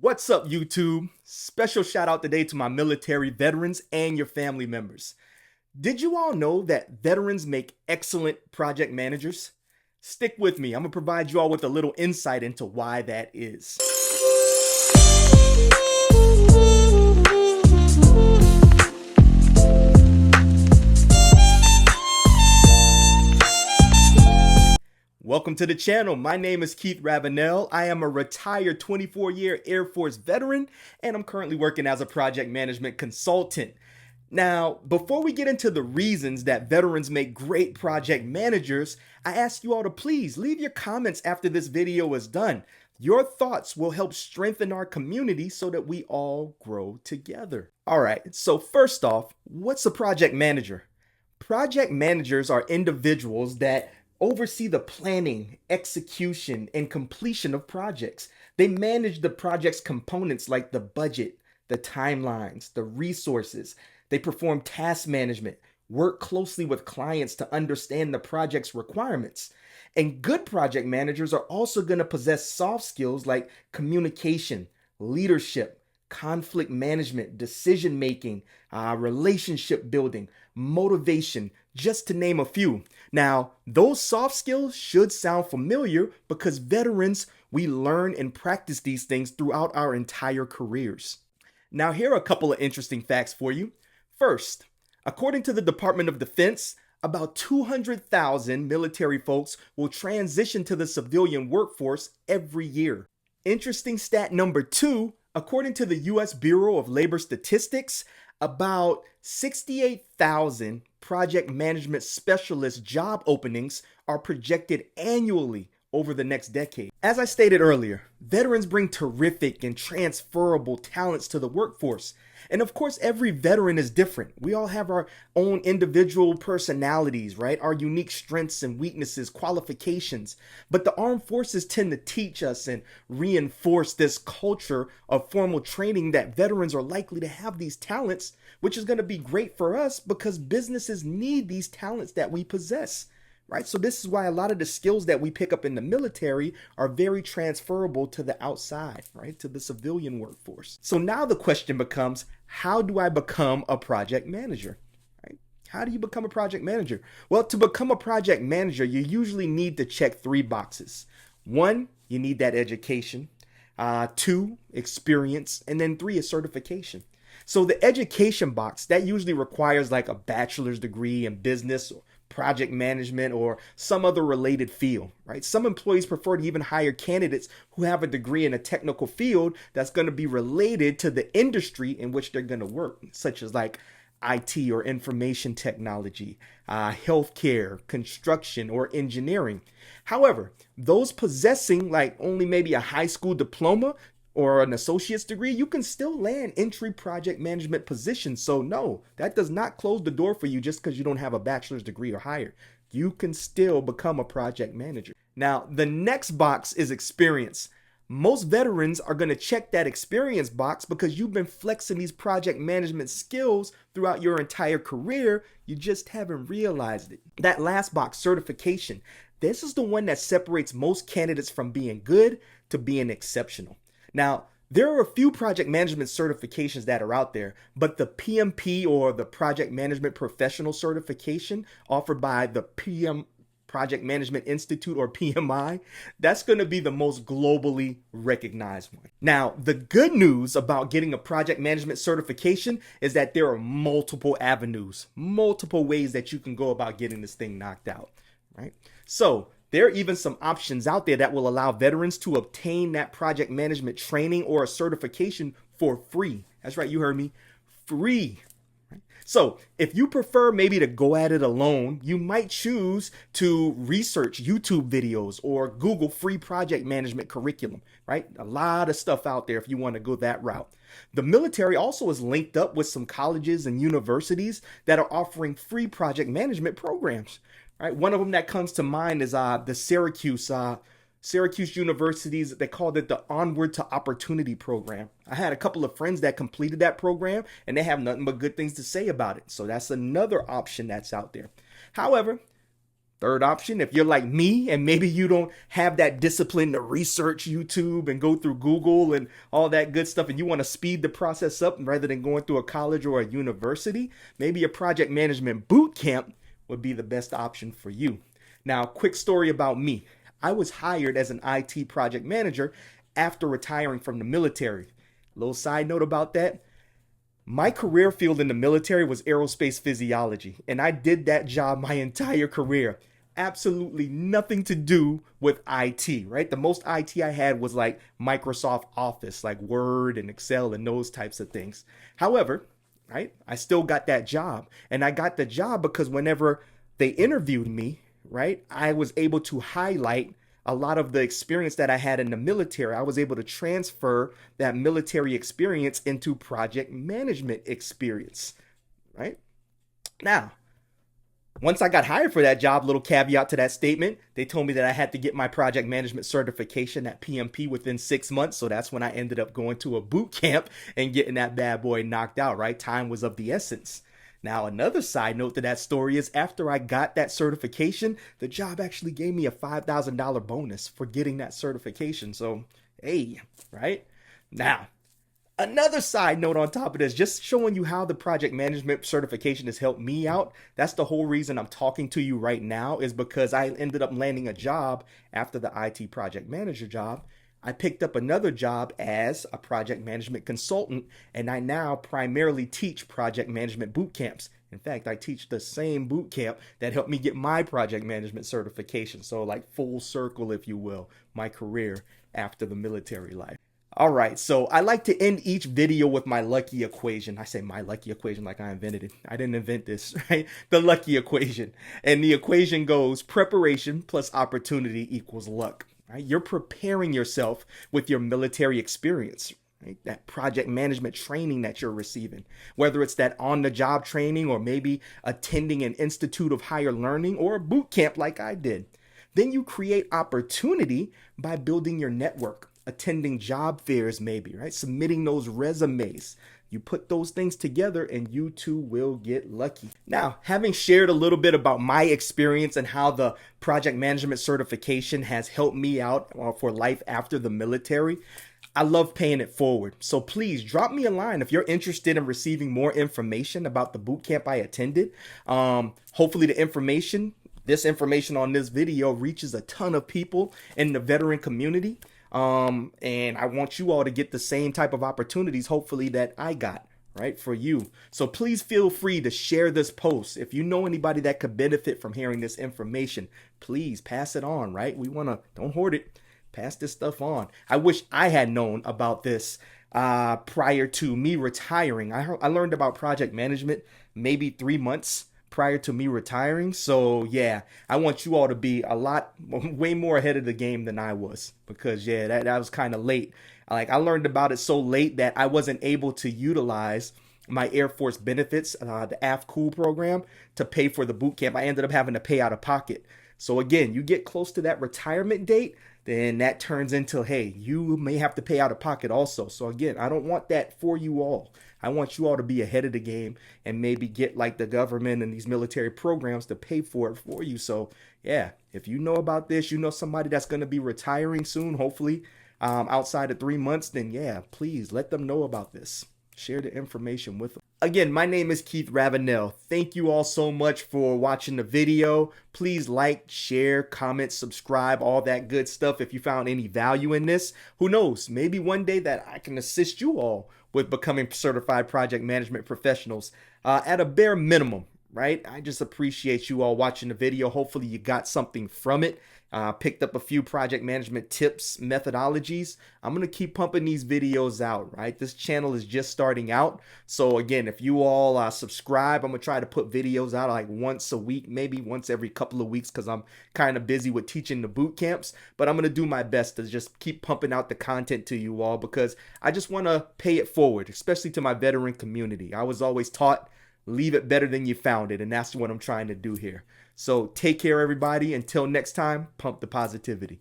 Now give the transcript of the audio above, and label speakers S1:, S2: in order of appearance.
S1: What's up, YouTube? Special shout out today to my military veterans and your family members. Did you all know that veterans make excellent project managers? Stick with me. I'm going to provide you all with a little insight into why that is. Welcome to the channel. My name is Keith Ravenel. I am a retired 24-year Air Force veteran, and I'm currently working as a project management consultant. Now, before we get into the reasons that veterans make great project managers, I ask you all to please leave your comments after this video is done. Your thoughts will help strengthen our community so that we all grow together. All right, so first off, what's a project manager? Project managers are individuals that oversee the planning, execution, and completion of projects. They manage the project's components like the budget, the timelines, the resources. They perform task management, work closely with clients to understand the project's requirements. And good project managers are also going to possess soft skills like communication, leadership, conflict management, decision making, relationship building, motivation, just to name a few. Now, those soft skills should sound familiar because veterans, we learn and practice these things throughout our entire careers. Now, here are a couple of interesting facts for you. First, according to the Department of Defense, about 200,000 military folks will transition to the civilian workforce every year. Interesting stat number two, according to the U.S. Bureau of Labor Statistics, about 68,000 project management specialist job openings are projected annually over the next decade. As I stated earlier, veterans bring terrific and transferable talents to the workforce. And of course, every veteran is different. We all have our own individual personalities, right? Our unique strengths and weaknesses, qualifications. But the armed forces tend to teach us and reinforce this culture of formal training that veterans are likely to have these talents, which is going to be great for us because businesses need these talents that we possess. Right? So this is why a lot of the skills that we pick up in the military are very transferable to the outside, right? To the civilian workforce. So now the question becomes, how do I become a project manager? Right? How do you become a project manager? Well, to become a project manager, you usually need to check three boxes. One, you need that education. Two, experience. And then three is certification. So the education box, that usually requires like a bachelor's degree in business or project management or some other related field, right? Some employees prefer to even hire candidates who have a degree in a technical field that's going to be related to the industry in which they're going to work, such as like IT or information technology, healthcare, construction, or engineering. However, those possessing like only maybe a high school diploma or an associate's degree, you can still land entry project management positions. So no, that does not close the door for you just because you don't have a bachelor's degree or higher. You can still become a project manager. Now, the next box is experience. Most veterans are going to check that experience box because you've been flexing these project management skills throughout your entire career. You just haven't realized it. That last box, certification. This is the one that separates most candidates from being good to being exceptional. Now, there are a few project management certifications that are out there, but the PMP or the Project Management Professional certification offered by the PM Project Management Institute or PMI, that's going to be the most globally recognized one. Now, the good news about getting a project management certification is that there are multiple avenues, multiple ways that you can go about getting this thing knocked out, right? So there are even some options out there that will allow veterans to obtain that project management training or a certification for free. That's right, you heard me, free. So if you prefer maybe to go at it alone, you might choose to research YouTube videos or Google free project management curriculum, right? A lot of stuff out there if you want to go that route. The military also is linked up with some colleges and universities that are offering free project management programs. Right, one of them that comes to mind is the Syracuse University's, they called it the Onward to Opportunity program. I had a couple of friends that completed that program and they have nothing but good things to say about it. So that's another option that's out there. However, Third option, if you're like me and maybe you don't have that discipline to research YouTube and go through Google and all that good stuff, and you want to speed the process up rather than going through a college or a university, maybe a project management boot camp would be the best option for you. Now, quick story about me. I was hired as an IT project manager after retiring from the military. Little side note about that. My career field in the military was aerospace physiology, and I did that job my entire career. Absolutely nothing to do with IT, right? The most IT I had was like Microsoft Office, like Word and Excel and those types of things. However, right, I still got that job, and I got the job because whenever they interviewed me, right, I was able to highlight a lot of the experience that I had in the military. I was able to transfer that military experience into project management experience, right? Now, once I got hired for that job, little caveat to that statement, they told me that I had to get my project management certification at PMP within 6 months. So that's when I ended up going to a boot camp and getting that bad boy knocked out, right? Time was of the essence. Now, another side note to that story is after I got that certification, the job actually gave me a $5,000 bonus for getting that certification. So, hey, right? Now, another side note on top of this, just showing you how the project management certification has helped me out. That's the whole reason I'm talking to you right now, is because I ended up landing a job after the IT project manager job. I picked up another job as a project management consultant, and I now primarily teach project management boot camps. In fact, I teach the same boot camp that helped me get my project management certification. So like full circle, if you will, my career after the military life. All right, so I like to end each video with my lucky equation. I say my lucky equation like I invented it. I didn't invent this, right? The lucky equation. And the equation goes preparation plus opportunity equals luck. Right? You're preparing yourself with your military experience, right? That project management training that you're receiving, whether it's that on-the-job training or maybe attending an institute of higher learning or a boot camp like I did. Then you create opportunity by building your network, attending job fairs maybe, right? Submitting those resumes. You put those things together and you too will get lucky. Now, having shared a little bit about my experience and how the project management certification has helped me out for life after the military, I love paying it forward. So please drop me a line if you're interested in receiving more information about the boot camp I attended. Hopefully this information on this video reaches a ton of people in the veteran community. And I want you all to get the same type of opportunities, hopefully, that I got, right, for you. So please feel free to share this post. If you know anybody that could benefit from hearing this information, please pass it on, right? Don't hoard it. Pass this stuff on. I wish I had known about this prior to me retiring. I learned about project management maybe 3 months prior to me retiring. So yeah, I want you all to be way more ahead of the game than I was, because yeah, that was kind of late. Like I learned about it so late that I wasn't able to utilize my Air Force benefits, the AFCOOL program, to pay for the boot camp. I ended up having to pay out of pocket. So again, you get close to that retirement date, then that turns into, hey, you may have to pay out of pocket also. So again, I don't want that for you all. I want you all to be ahead of the game and maybe get like the government and these military programs to pay for it for you. So yeah, if you know about this, you know somebody that's going to be retiring soon, hopefully outside of 3 months, then yeah, please let them know about this. Share the information with them. Again, my name is Keith Ravenel. Thank you all so much for watching the video. Please like, share, comment, subscribe, all that good stuff if you found any value in this. Who knows, maybe one day that I can assist you all with becoming certified project management professionals at a bare minimum, right? I just appreciate you all watching the video. Hopefully you got something from it. Picked up a few project management tips, methodologies. I'm going to keep pumping these videos out, right? This channel is just starting out. So again, if you all subscribe, I'm going to try to put videos out like once a week, maybe once every couple of weeks, because I'm kind of busy with teaching the boot camps. But I'm going to do my best to just keep pumping out the content to you all, because I just want to pay it forward, especially to my veteran community. I was always taught, leave it better than you found it. And that's what I'm trying to do here. So take care, everybody. Until next time, pump the positivity.